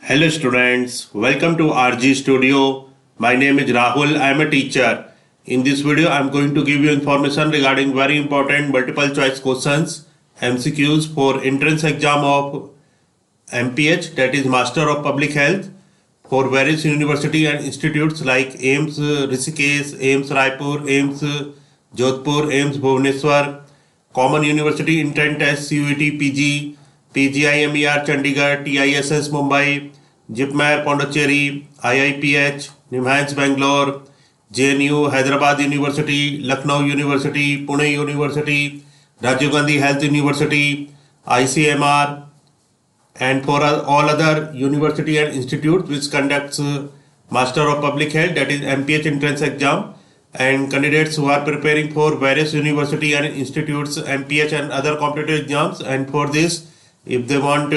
Hello students, welcome to RG Studio. My name is Rahul. I am a teacher. In this video, I am going to give you information regarding very important multiple choice questions, MCQs for entrance exam of MPH, that is Master of Public Health, for various university and institutes like AIMS Rishikesh, AIMS Raipur, AIMS Jodhpur, AIMS Bhubaneswar, Common University Entrance Test CUET PG, PGIMER Chandigarh, TISS Mumbai, JIPMER Pondicherry, IIPH, NIMHANS Bangalore, JNU, Hyderabad University, Lucknow University, Pune University, Rajiv Gandhi Health University, ICMR, and for all other university and institutes which conducts Master of Public Health, that is MPH entrance exam, and candidates who are preparing for various university and institutes MPH and other competitive exams. And for this, if they want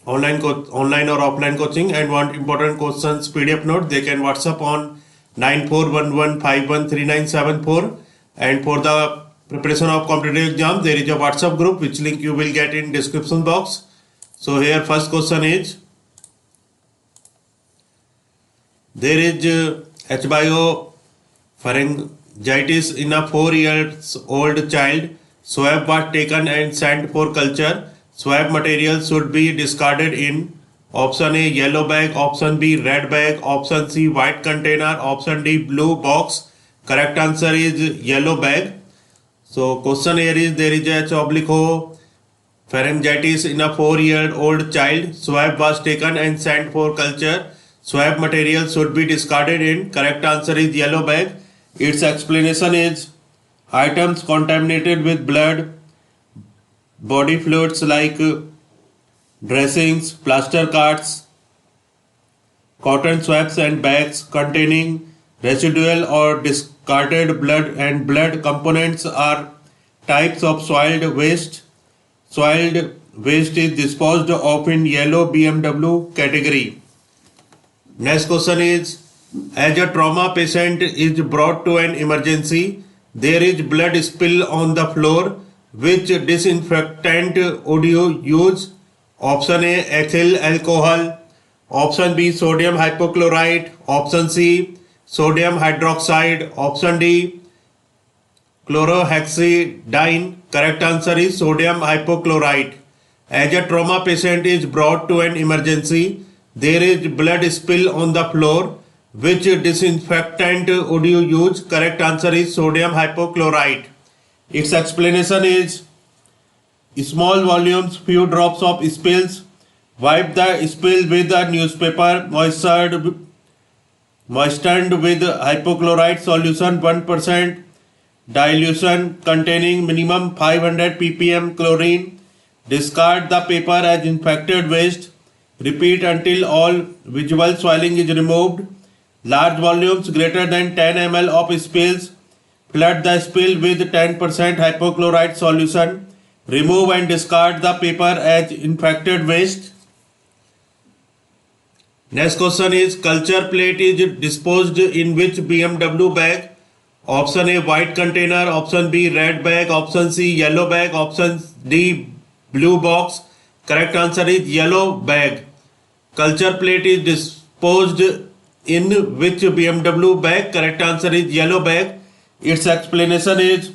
online or offline coaching and want important questions PDF note, they can WhatsApp on 9411513974. And for the preparation of competitive exam, there is a WhatsApp group which link you will get in description box. So here first question is, there is H-bio pharyngitis in a 4 years old child. Swab was taken and sent for culture. Swab material should be discarded in option A yellow bag, option B red bag, option C white container, option D blue box. Correct answer is yellow bag. So question here is, there is H-o pharyngitis in a 4-year-old child. Swab was taken and sent for culture. Swab material should be discarded in. Correct answer is yellow bag. Its explanation is, items contaminated with blood, body fluids like dressings, plaster casts, cotton swabs and bags containing residual or discarded blood and blood components are types of soiled waste. Soiled waste is disposed of in yellow BMW category. Next question is, as a trauma patient is brought to an emergency, there is blood spill on the floor. Which disinfectant would you use? Option A ethyl alcohol, option B sodium hypochlorite, option C sodium hydroxide, option D chlorhexidine. Correct answer is sodium hypochlorite. As a trauma patient is brought to an emergency, there is blood spill on the floor. Which disinfectant would you use? Correct answer is sodium hypochlorite. Its explanation is, small volumes, few drops of spills. Wipe the spill with a newspaper moistened with hypochlorite solution 1% dilution containing minimum 500 ppm chlorine. Discard the paper as infected waste. Repeat until all visual swelling is removed. Large volumes greater than 10 ml of spills. Flood the spill with 10% hypochlorite solution. Remove and discard the paper as infected waste. Next question is, culture plate is disposed in which BMW bag? Option A white container, option B red bag, option C yellow bag, option D blue box. Correct answer is yellow bag. Culture plate is disposed in which BMW bag? Correct answer is yellow bag. Its explanation is,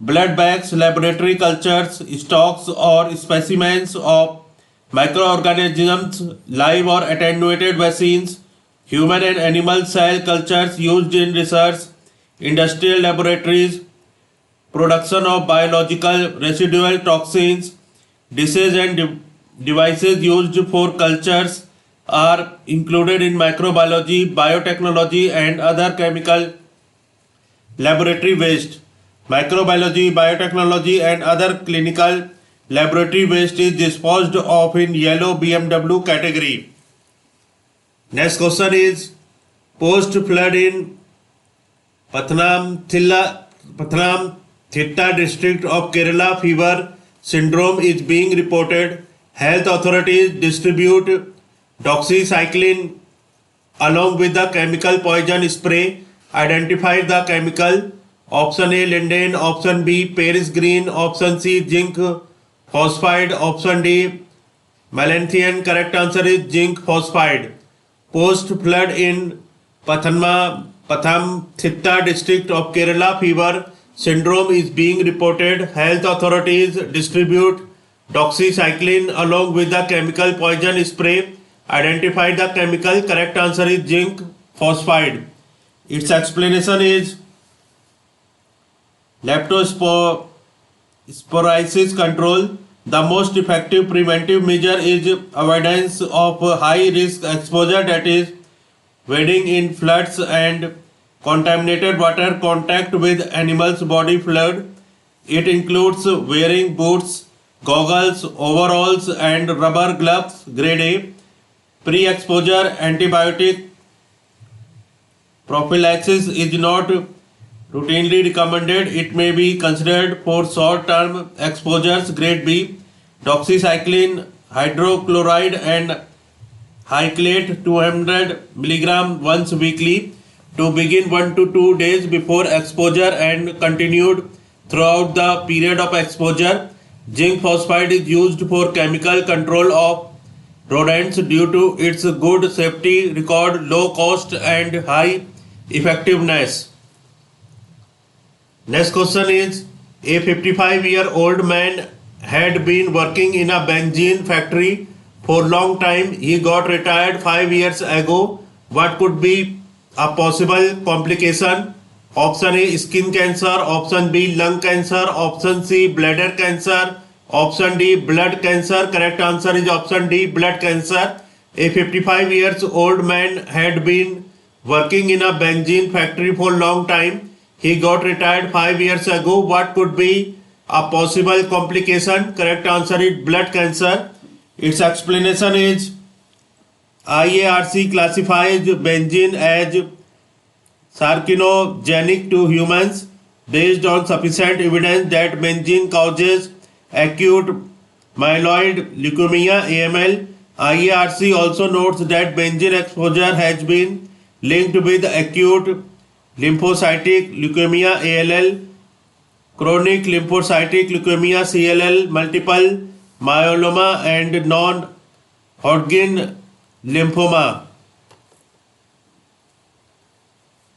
blood bags, laboratory cultures, stocks or specimens of microorganisms, live or attenuated vaccines, human and animal cell cultures used in research, industrial laboratories, production of biological residual toxins, dishes and devices used for cultures are included in microbiology, biotechnology and other chemical laboratory waste. Microbiology, biotechnology and other clinical laboratory waste is disposed of in yellow BMW category. Next question is, post flood in Pathanamthitta district of Kerala fever syndrome is being reported. Health authorities distribute doxycycline along with the chemical poison spray. Identify the chemical. Option A linden, option B Paris green, option C zinc phosphide, option D Melanthien. Correct answer is zinc phosphide. Post flood in Pathamthitta district of Kerala, fever syndrome is being reported. Health authorities distribute doxycycline along with the chemical poison spray. Identify the chemical. Correct answer is zinc phosphide. Its explanation is leptospirosis control. The most effective preventive measure is avoidance of high risk exposure, that is wading in floods and contaminated water, contact with animals' body fluid. It includes wearing boots, goggles, overalls and rubber gloves. Grade A. Pre-exposure antibiotic prophylaxis is not routinely recommended. It may be considered for short-term exposures. Grade B. Doxycycline, hydrochloride and Hyclate 200 mg once weekly to begin 1 to 2 days before exposure and continued throughout the period of exposure. Zinc phosphide is used for chemical control of rodents due to its good safety record, low cost and high effectiveness. Next question is, a 55-year-old man had been working in a benzene factory for long time. He got retired 5 years ago. What could be a possible complication? Option A, skin cancer. Option B, lung cancer. Option C, bladder cancer. Option D, blood cancer. Correct answer is option D, blood cancer. A 55 years old man had been working in a benzene factory for long time. He got retired 5 years ago. What could be a possible complication? Correct answer is blood cancer. Its explanation is IARC classifies benzene as carcinogenic to humans based on sufficient evidence that benzene causes acute myeloid leukemia AML. IARC also notes that benzene exposure has been linked with acute lymphocytic leukemia ALL, chronic lymphocytic leukemia CLL, multiple myeloma and non-Hodgkin lymphoma.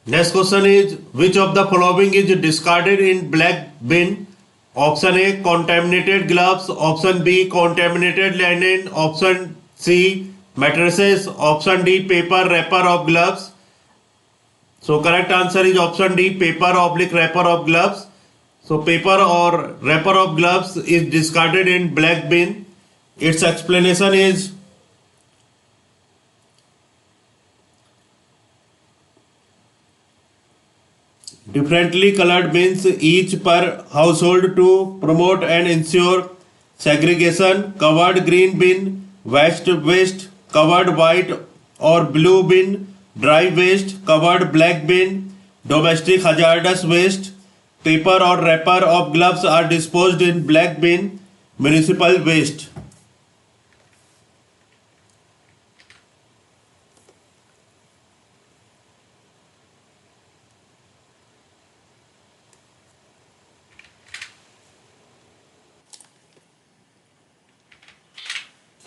Next question is, which of the following is discarded in black bin? Option A, contaminated gloves. Option B, contaminated linen. Option C, mattresses. Option D, paper wrapper of gloves. So correct answer is option D, paper oblique wrapper of gloves. So paper or wrapper of gloves is discarded in black bin. Its explanation is differently colored bins, each per household, to promote and ensure segregation. Covered green bin, waste, covered white or blue bin, dry waste. Covered black bin, domestic hazardous waste. Paper or wrapper of gloves are disposed in black bin, municipal waste.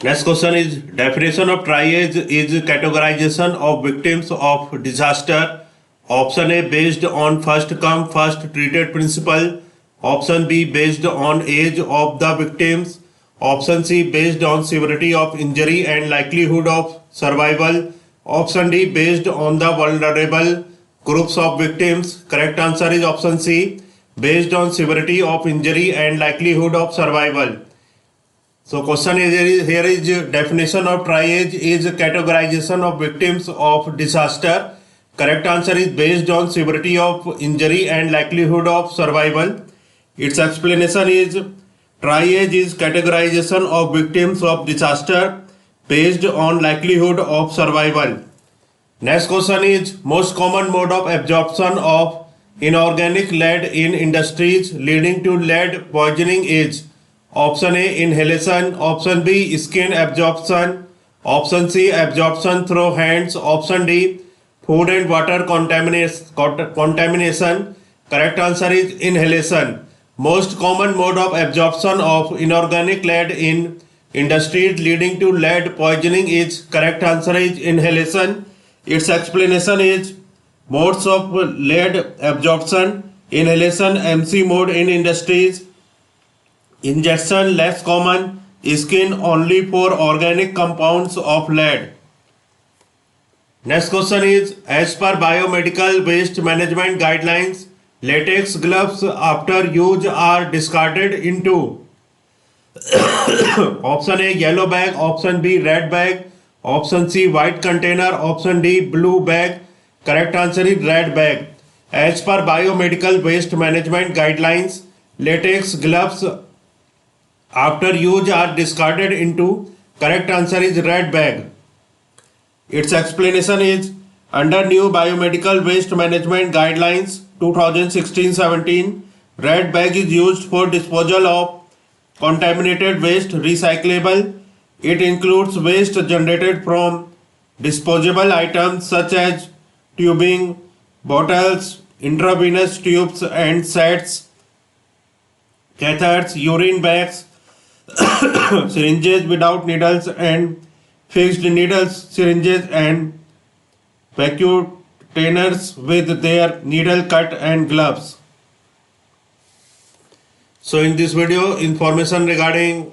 Next question is, definition of triage is categorization of victims of disaster. Option A, based on first come first treated principle. Option B, based on age of the victims. Option C, based on severity of injury and likelihood of survival. Option D, based on the vulnerable groups of victims. Correct answer is option C, based on severity of injury and likelihood of survival. So question is, here is definition of triage is categorization of victims of disaster. Correct answer is based on severity of injury and likelihood of survival. Its explanation is, triage is categorization of victims of disaster based on likelihood of survival. Next question is, most common mode of absorption of inorganic lead in industries leading to lead poisoning is option A, inhalation. Option B, skin absorption. Option C, absorption through hands. Option D, food and water contamination. Correct answer is inhalation. Most common mode of absorption of inorganic lead in industries leading to lead poisoning is correct answer is inhalation. Its explanation is modes of lead absorption, inhalation, MC mode in industries, ingestion less common, skin only for organic compounds of lead. Next question is, as per biomedical waste management guidelines, latex gloves after use are discarded into option A yellow bag, option B red bag, option C white container, option D blue bag. Correct answer is red bag. As per biomedical waste management guidelines, latex gloves after use are discarded into, correct answer is red bag. Its explanation is, under new biomedical waste management guidelines 2016-17, red bag is used for disposal of contaminated waste recyclable. It includes waste generated from disposable items such as tubing, bottles, intravenous tubes and sets, catheters, urine bags, syringes without needles and fixed needles, syringes and vacuumers with their needle cut and gloves. So in this video, information regarding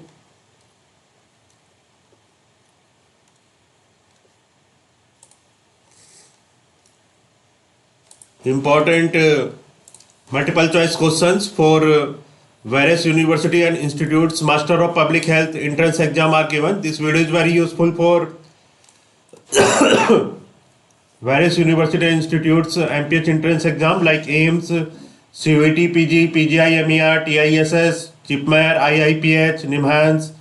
important multiple choice questions for various university and institutes Master of Public Health entrance exam are given. This video is very useful for various university and institutes MPH entrance exam like AIMS, CUET PG, PGI MER, TISS, JIPMER, IIPH, NIMHANS,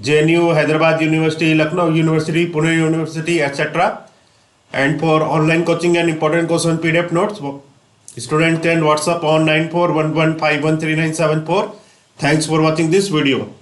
JNU, Hyderabad University, Lucknow University, Pune University, etc. And for online coaching and important question PDF notes, student can WhatsApp on 9411513974. Thanks for watching this video.